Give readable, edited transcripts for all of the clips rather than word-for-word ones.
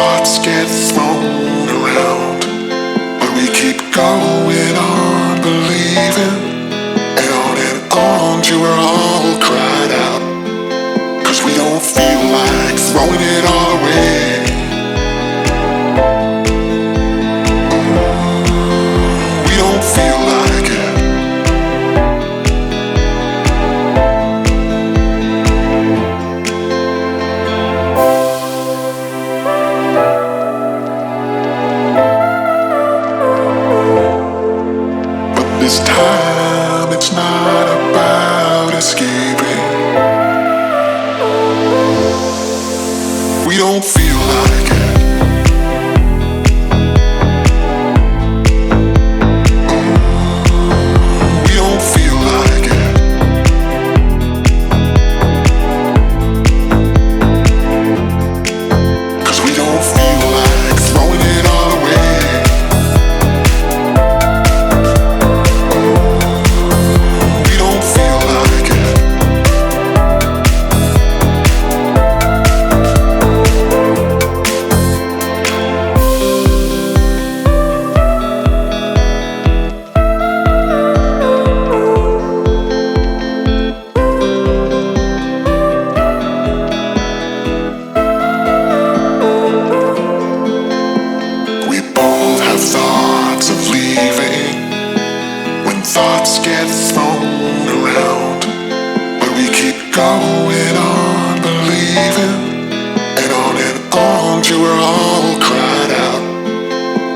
thoughts get thrown around, but we keep going on believing, and on till we're all cried out, 'cause we don't feel like throwing it all away. We don't feel like it. This time it's not about escaping. We don't feel like it. We don't feel like it. 'Cause we don't feel like throwing it all away. Thoughts of leaving, when thoughts get thrown around, but we keep going on believing, and on till we're all cried out,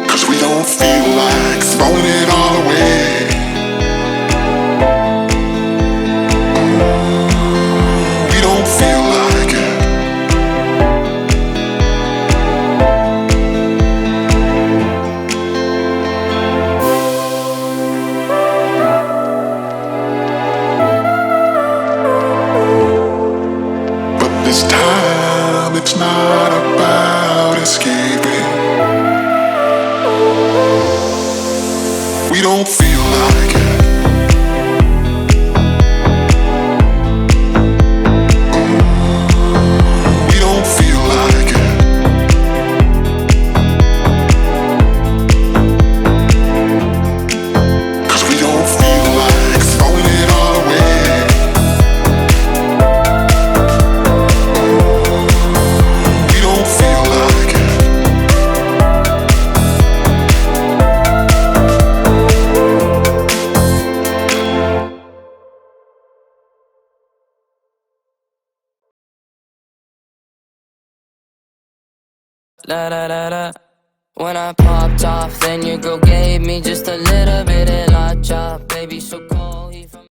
'cause we don't feel like throwing it all away. We don't feel like it. This time it's not about escaping. We don't feel like it. We don't feel like it. 'Cause we don't feel like throwing it all away. Da da da da. When I popped off, then your girl gave me just a little bit of la chop. Baby, so cold.